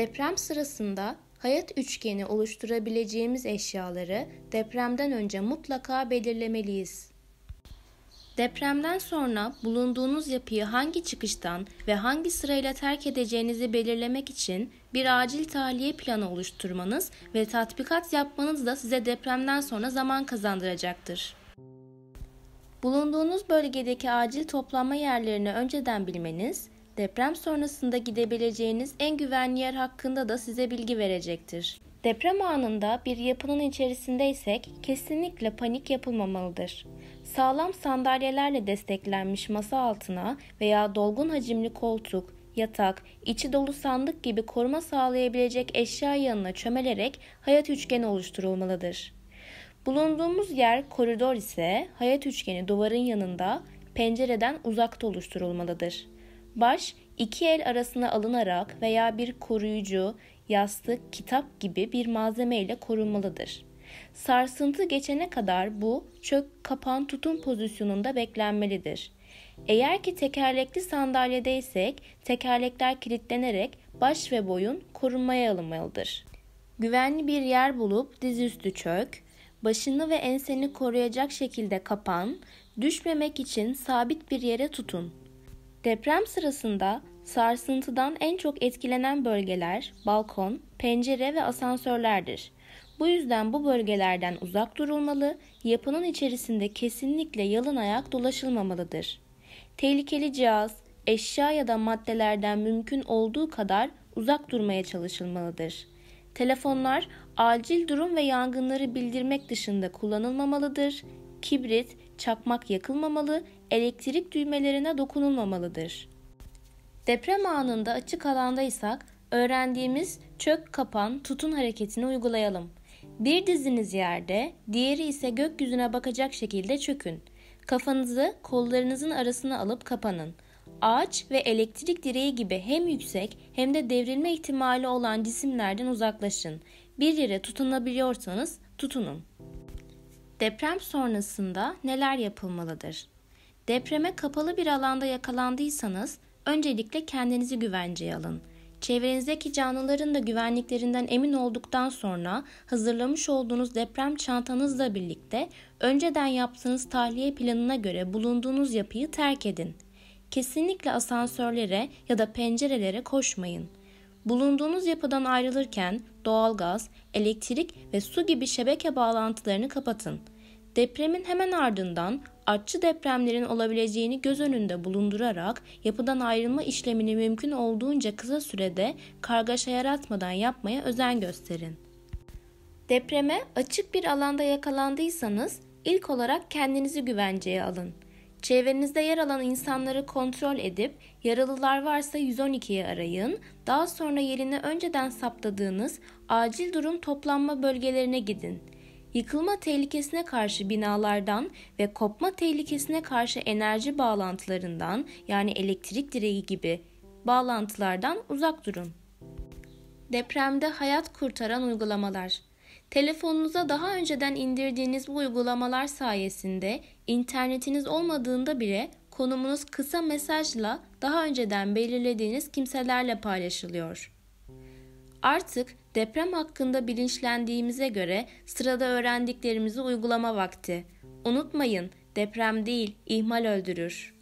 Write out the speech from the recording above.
Deprem sırasında hayat üçgeni oluşturabileceğimiz eşyaları depremden önce mutlaka belirlemeliyiz. Depremden sonra bulunduğunuz yapıyı hangi çıkıştan ve hangi sırayla terk edeceğinizi belirlemek için bir acil tahliye planı oluşturmanız ve tatbikat yapmanız da size depremden sonra zaman kazandıracaktır. Bulunduğunuz bölgedeki acil toplanma yerlerini önceden bilmeniz, deprem sonrasında gidebileceğiniz en güvenli yer hakkında da size bilgi verecektir. Deprem anında bir yapının içerisindeysek kesinlikle panik yapılmamalıdır. Sağlam sandalyelerle desteklenmiş masa altına veya dolgun hacimli koltuk, yatak, içi dolu sandık gibi koruma sağlayabilecek eşya yanına çömelerek hayat üçgeni oluşturulmalıdır. Bulunduğumuz yer koridor ise hayat üçgeni duvarın yanında, pencereden uzakta oluşturulmalıdır. Baş iki el arasına alınarak veya bir koruyucu, yastık, kitap gibi bir malzeme ile korunmalıdır. Sarsıntı geçene kadar bu çök, kapan, tutun pozisyonunda beklenmelidir. Eğer ki tekerlekli sandalyedeysek tekerlekler kilitlenerek baş ve boyun korunmaya alınmalıdır. Güvenli bir yer bulup dizüstü çök, başını ve enseni koruyacak şekilde kapan, düşmemek için sabit bir yere tutun. Deprem sırasında sarsıntıdan en çok etkilenen bölgeler balkon, pencere ve asansörlerdir. Bu yüzden bu bölgelerden uzak durulmalı, yapının içerisinde kesinlikle yalın ayak dolaşılmamalıdır. Tehlikeli cihaz, eşya ya da maddelerden mümkün olduğu kadar uzak durmaya çalışılmalıdır. Telefonlar acil durum ve yangınları bildirmek dışında kullanılmamalıdır. Kibrit, çakmak yakılmamalı, elektrik düğmelerine dokunulmamalıdır. Deprem anında açık alandaysak öğrendiğimiz çök, kapan, tutun hareketini uygulayalım. Bir diziniz yerde, diğeri ise gökyüzüne bakacak şekilde çökün. Kafanızı kollarınızın arasına alıp kapanın. Ağaç ve elektrik direği gibi hem yüksek hem de devrilme ihtimali olan cisimlerden uzaklaşın. Bir yere tutunabiliyorsanız tutunun. Deprem sonrasında neler yapılmalıdır? Depreme kapalı bir alanda yakalandıysanız öncelikle kendinizi güvenceye alın. Çevrenizdeki canlıların da güvenliklerinden emin olduktan sonra hazırlamış olduğunuz deprem çantanızla birlikte önceden yaptığınız tahliye planına göre bulunduğunuz yapıyı terk edin. Kesinlikle asansörlere ya da pencerelere koşmayın. Bulunduğunuz yapıdan ayrılırken doğalgaz, elektrik ve su gibi şebeke bağlantılarını kapatın. Depremin hemen ardından artçı depremlerin olabileceğini göz önünde bulundurarak yapıdan ayrılma işlemini mümkün olduğunca kısa sürede kargaşa yaratmadan yapmaya özen gösterin. Depreme açık bir alanda yakalandıysanız ilk olarak kendinizi güvenceye alın. Çevrenizde yer alan insanları kontrol edip yaralılar varsa 112'yi arayın. Daha sonra yerine önceden saptadığınız acil durum toplanma bölgelerine gidin. Yıkılma tehlikesine karşı binalardan ve kopma tehlikesine karşı enerji bağlantılarından yani elektrik direği gibi bağlantılardan uzak durun. Depremde hayat kurtaran uygulamalar. Telefonunuza daha önceden indirdiğiniz bu uygulamalar sayesinde internetiniz olmadığında bile konumunuz kısa mesajla daha önceden belirlediğiniz kimselerle paylaşılıyor. Artık deprem hakkında bilinçlendiğimize göre sırada öğrendiklerimizi uygulama vakti. Unutmayın, deprem değil, ihmal öldürür.